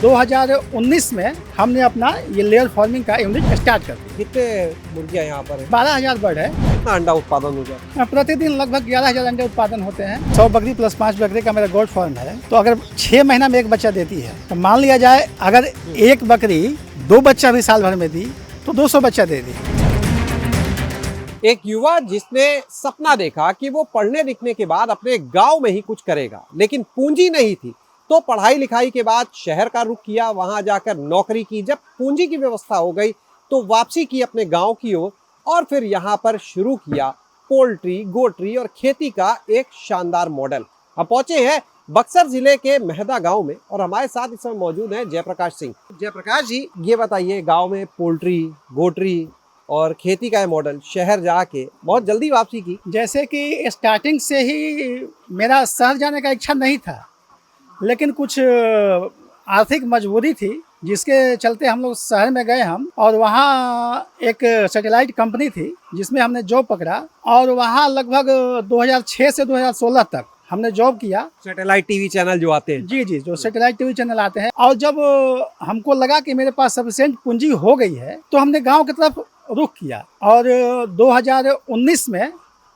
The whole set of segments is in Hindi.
2019 में हमने अपना ये लेयर फार्मिंग का यूनिट स्टार्ट कर दिया। कितने मुर्गियां यहाँ पर है? 12,000 बर्ड है। कितना अंडा उत्पादन हो जाता है? प्रतिदिन लगभग 11,000 अंडे उत्पादन होते हैं। 100 बकरी प्लस 5 बकरी का मेरा गोट फार्म है। तो अगर 6 महीना में एक बच्चा देती है तो मान लिया जाए अगर एक बकरी 2 बच्चा भी साल भर में दी तो 200 बच्चा दे दी। एक युवा जिसने सपना देखा कि वो पढ़ने लिखने के बाद अपने गांव में ही कुछ करेगा, लेकिन पूंजी नहीं थी, तो पढ़ाई लिखाई के बाद शहर का रुख किया, वहां जाकर नौकरी की। जब पूंजी की व्यवस्था हो गई तो वापसी की अपने गांव की ओर और फिर यहाँ पर शुरू किया पोल्ट्री, गोट्री और खेती का एक शानदार मॉडल। हम पहुंचे हैं बक्सर जिले के मेहदा गांव में और हमारे साथ इस समय मौजूद हैं जयप्रकाश सिंह। जयप्रकाश जी, ये बताइए, गांव में पोल्ट्री, गोट्री और खेती का मॉडल, शहर जाके बहुत जल्दी वापसी की। जैसे कि स्टार्टिंग से ही मेरा शहर जाने का इच्छा नहीं था, लेकिन कुछ आर्थिक मजबूरी थी जिसके चलते हम लोग शहर में गए हम, और वहाँ एक सैटेलाइट कंपनी थी जिसमें हमने जॉब पकड़ा और वहाँ लगभग 2006 से 2016 तक हमने जॉब किया। सैटेलाइट टीवी चैनल जो आते हैं? जी जी, जो सैटेलाइट टीवी चैनल आते हैं। और जब हमको लगा कि मेरे पास सफिशिएंट पूंजी हो गई है तो हमने गाँव की तरफ रुख किया और 2019 में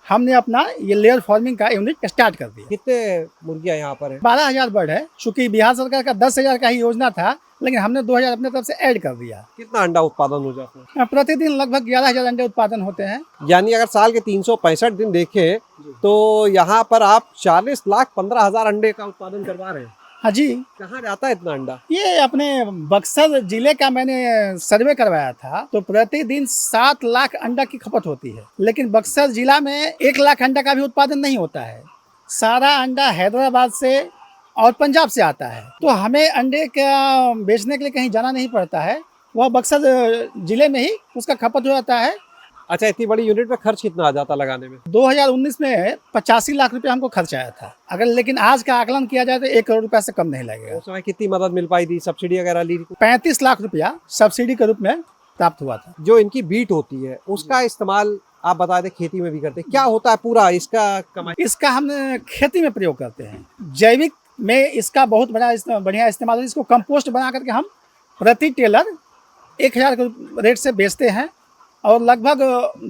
हमने अपना ये लेयर फार्मिंग का यूनिट स्टार्ट कर दिया। कितने मुर्गियां यहाँ पर है? 12,000 बर्ड है। चूंकि बिहार सरकार का 10,000 का ही योजना था, लेकिन हमने 2,000 अपने तरफ से ऐड कर दिया। कितना अंडा उत्पादन हो जाता है? प्रतिदिन लगभग 11,000 अंडे उत्पादन होते हैं। यानी अगर साल के 365 दिन देखें तो यहाँ पर आप 40,15,000 अंडे का उत्पादन करवा रहे हैं। हाँ जी। कहाँ जाता है इतना अंडा? ये अपने बक्सर जिले का मैंने सर्वे करवाया था, तो प्रतिदिन 7 लाख अंडा की खपत होती है, लेकिन बक्सर जिला में 1 लाख अंडा का भी उत्पादन नहीं होता है। सारा अंडा हैदराबाद से और पंजाब से आता है, तो हमें अंडे का बेचने के लिए कहीं जाना नहीं पड़ता है, वह बक्सर जिले में ही उसका खपत हो जाता है। अच्छा, इतनी बड़ी यूनिट में खर्च कितना आ जाता लगाने में? 2019 में 85 लाख रुपए हमको खर्च आया था। अगर लेकिन आज का आकलन किया जाए तो 1 करोड़ रुपए से कम नहीं लगेगा। उस समय कितनी मदद मिल पाई थी? सब्सिडी वगैरह ली? 35 लाख रुपया सब्सिडी के रूप में प्राप्त हुआ था। जो इनकी बीट होती है उसका इस्तेमाल आप बता दें खेती में भी करते हैं, क्या होता है पूरा इसका कमाई? इसका हम खेती में प्रयोग करते हैं। जैविक में इसका बहुत बढ़िया इस्तेमाल है। इसको कंपोस्ट बना करके हम प्रति टेलर 1,000 के रेट से बेचते हैं और लगभग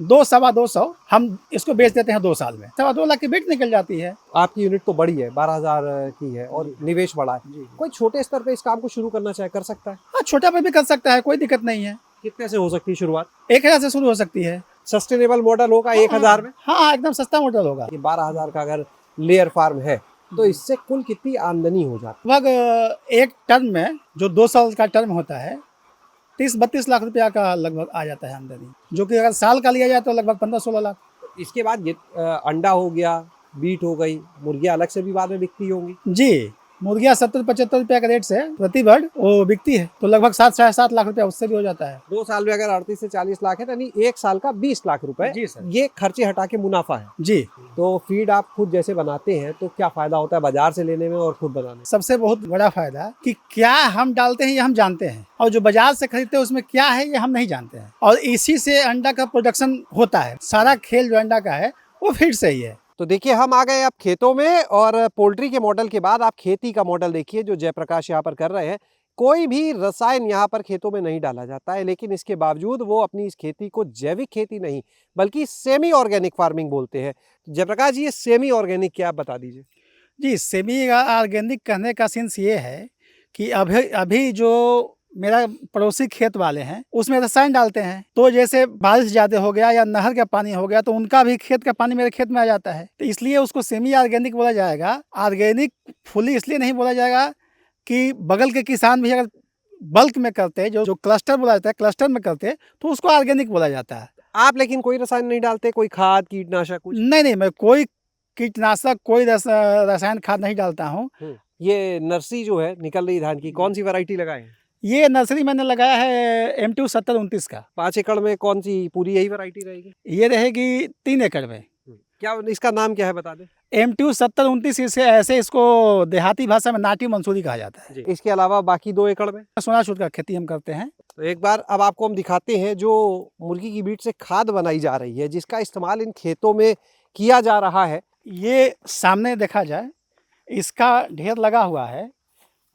200-225 हम इसको बेच देते हैं 2 साल में। 2.25 लाख की बीट निकल जाती है। आपकी यूनिट तो बड़ी है, 12,000 की है और निवेश बड़ा है। कोई छोटे स्तर पे इस काम को शुरू करना चाहे कर सकता है? हाँ, छोटा पे भी कर सकता है, कोई दिक्कत नहीं है। कितने से हो सकती है शुरुआत? 1,000 से शुरू हो सकती है। सस्टेनेबल मॉडल होगा 1,000 में? हाँ, एकदम सस्ता मॉडल होगा। 12,000 का अगर लेयर फार्म है तो इससे कुल कितनी आमदनी हो जाती है? लगभग एक टर्म में, जो 2 साल का टर्म होता है, 30-32 लाख रुपया का लगभग आ जाता है आमदनी, जो कि अगर साल का लिया जाए तो लगभग 15-16 लाख। इसके बाद ये अंडा हो गया, बीट हो गई, मुर्गियां अलग से भी बाद में बिकती होंगी? जी, मुर्गियाँ 70-75 रुपया के रेट से प्रति बर्ड वो बिकती है, तो लगभग 7-7.5 लाख रुपया उससे भी हो जाता है। 2 साल में अगर 38 से 40 लाख है, यानी 1 साल का 20 लाख रुपए। जी सर। ये खर्चे हटा के मुनाफा है जी। तो फीड आप खुद जैसे बनाते हैं तो क्या फायदा होता है बाजार से लेने में और खुद बनाने में? सबसे बहुत बड़ा फायदा कि क्या हम डालते हैं ये हम जानते हैं, और जो बाजार से खरीदते हैं उसमें क्या है ये हम नहीं जानते हैं, और इसी से अंडा का प्रोडक्शन होता है। सारा खेल जो अंडा का है वो फीड से ही है। तो देखिए, हम आ गए अब खेतों में और पोल्ट्री के मॉडल के बाद आप खेती का मॉडल देखिए जो जयप्रकाश यहाँ पर कर रहे हैं। कोई भी रसायन यहाँ पर खेतों में नहीं डाला जाता है, लेकिन इसके बावजूद वो अपनी इस खेती को जैविक खेती नहीं बल्कि सेमी ऑर्गेनिक फार्मिंग बोलते हैं। जयप्रकाश जी, ये सेमी ऑर्गेनिक क्या, आप बता दीजिए। जी, सेमी ऑर्गेनिक कहने का सेंस ये है कि अभी जो मेरा पड़ोसी खेत वाले हैं उसमें रसायन डालते हैं, तो जैसे बारिश ज़्यादा हो गया या नहर का पानी हो गया तो उनका भी खेत का पानी मेरे खेत में आ जाता है, तो इसलिए उसको सेमी ऑर्गेनिक बोला जाएगा। ऑर्गेनिक फुली इसलिए नहीं बोला जाएगा कि बगल के किसान भी अगर बल्क में करते, जो क्लस्टर बोला जाता है, क्लस्टर में करते तो उसको ऑर्गेनिक बोला जाता है। आप लेकिन कोई रसायन नहीं डालते, कोई खाद कीटनाशक कुछ? नहीं, मैं कोई कीटनाशक, कोई रसायन खाद नहीं डालता हूँ। ये नर्सरी जो है निकल रही धान की, कौन सी वैरायटी लगाए हैं? ये नर्सरी मैंने लगाया है M2 7029 का। 5 एकड़ में कौन सी पूरी यही वैरायटी रहेगी? ये रहेगी 3 एकड़ में। क्या इसका नाम क्या है बता दें? M2 7029, इसे ऐसे इसको देहाती भाषा में नाटी मंसूरी कहा जाता है। इसके अलावा बाकी 2 एकड़ में सोनाछूट का खेती हम करते हैं। तो एक बार अब आपको हम दिखाते हैं जो मुर्गी की बीट से खाद बनाई जा रही है, जिसका इस्तेमाल इन खेतों में किया जा रहा है। ये सामने देखा जाए, इसका ढेर लगा हुआ है,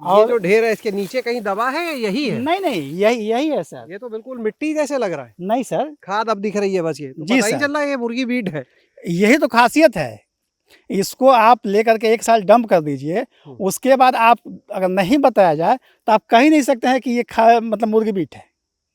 ये जो ढेर है इसके नीचे कहीं दबा है या यही है? नहीं नहीं, यही है सर। ये तो बिल्कुल मिट्टी जैसे लग रहा है। नहीं सर, खाद अब दिख रही है बस, ये तो जी पता ही सर। चल रहा है ये मुर्गी मीट है। यही तो खासियत है। इसको आप लेकर के 1 साल डंप कर दीजिए, उसके बाद आप अगर नहीं बताया जाए तो आप कह ही नहीं सकते हैं कि ये मतलब मुर्गी मीट है।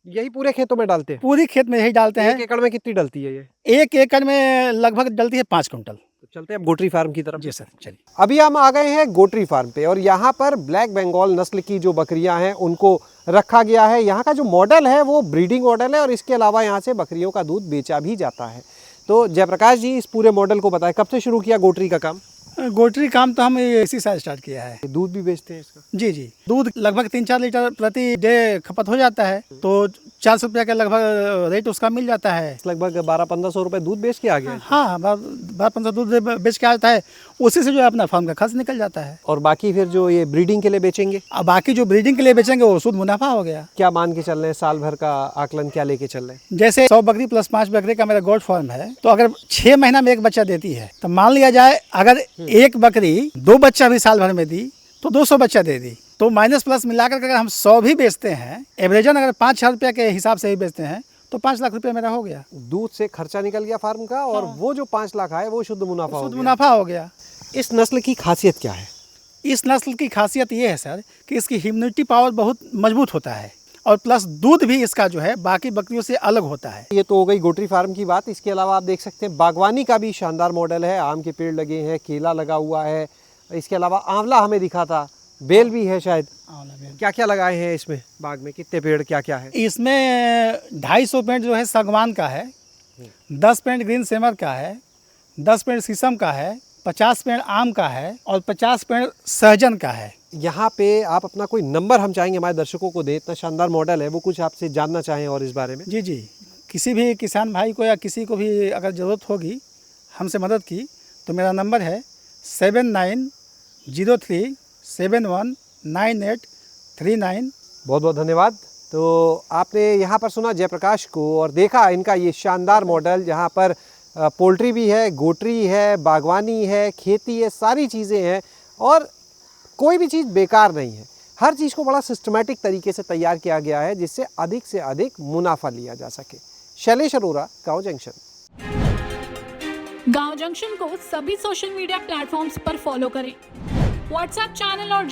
यही पूरे खेतों में डालते हैं? पूरी खेत में यही डालते हैं। 1 एकड़ में कितनी डलती है ये? 1 एकड़ में लगभग डलती है 5 कुंटल। तो चलते हैं अब गोटरी फार्म की तरफ। जी सर, चलिए। अभी हम आ गए हैं गोटरी फार्म पे और यहाँ पर ब्लैक बंगाल नस्ल की जो बकरियां हैं उनको रखा गया है। यहाँ का जो मॉडल है वो ब्रीडिंग मॉडल है और इसके अलावा यहाँ से बकरियों का दूध बेचा भी जाता है। तो जयप्रकाश जी इस पूरे मॉडल को बताएं, कब से शुरू किया गोटरी का काम? गोटरी काम तो हम इसी साल स्टार्ट किया है। दूध भी बेचते हैं इसका? जी जी, दूध लगभग 3-4 लीटर प्रति डे खपत हो जाता है, तो 400 रुपया का लगभग रेट उसका मिल जाता है। लगभग 1200-1500 रुपए दूध बेच के आ गया है। हाँ, 12-15 दूध बेच के आता है, उसी से जो है अपना फार्म का खर्च निकल जाता है। और बाकी फिर जो ये ब्रीडिंग के लिए बेचेंगे? अब बाकी जो ब्रीडिंग के लिए बेचेंगे वो शुद्ध मुनाफा हो गया। क्या मान के चल रहे हैं, साल भर का आकलन क्या लेके चल रहे हैं? जैसे 100 बकरी प्लस 5 बकरी का मेरा गोट फार्म है, तो अगर 6 महीना में एक बच्चा देती है, तो मान लिया जाए अगर एक बकरी 2 बच्चा भी साल भर में दी तो 200 बच्चा दे दी, तो माइनस प्लस मिलाकर अगर हम 100 भी बेचते हैं, एवरेजन अगर 5,000 रुपया के हिसाब से ही बेचते हैं तो 5 लाख रुपया मेरा हो गया। दूध से खर्चा निकल गया फार्म का और वो जो 5 लाख आए वो शुद्ध मुनाफा हो शुद्ध गया। मुनाफा हो गया। इस नस्ल की खासियत क्या है? इस नस्ल की खासियत ये है सर कि इसकी इम्यूनिटी पावर बहुत मजबूत होता है और प्लस दूध भी इसका जो है बाकी बकरियों से अलग होता है। ये तो हो गई गोटरी फार्म की बात। इसके अलावा आप देख सकते हैं बागवानी का भी शानदार मॉडल है। आम के पेड़ लगे हैं, केला लगा हुआ है, इसके अलावा आंवला हमें दिखा था, बेल भी है शायद। क्या क्या लगाए हैं इसमें बाग में, कितने पेड़ क्या क्या है? इसमें 250 पेड़ जो है सागवान का है, 10 पेड़ ग्रीन सेमर का है, 10 पेड़ शीशम का है, 50 पेड़ आम का है और 50 पेड़ सहजन का है। यहाँ पे आप अपना कोई नंबर हम चाहेंगे हमारे दर्शकों को दें, इतना शानदार मॉडल है, वो कुछ आपसे जानना चाहें और इस बारे में। जी जी, किसी भी किसान भाई को या किसी को भी अगर ज़रूरत होगी हमसे मदद की तो मेरा नंबर है 7903719839। बहुत बहुत धन्यवाद। तो आपने यहाँ पर सुना जयप्रकाश को और देखा इनका ये शानदार मॉडल, जहाँ पर पोल्ट्री भी है, गोटरी है, बागवानी है, खेती है, सारी चीज़ें हैं और कोई भी चीज़ बेकार नहीं है। हर चीज़ को बड़ा सिस्टमैटिक तरीके से तैयार किया गया है जिससे अधिक से अधिक मुनाफा लिया जा सके। शैलेश अरोरा, गाँव जंक्शन। गांव जंक्शन को सभी सोशल मीडिया प्लेटफॉर्म्स पर फॉलो करें। व्हाट्सएप चैनल और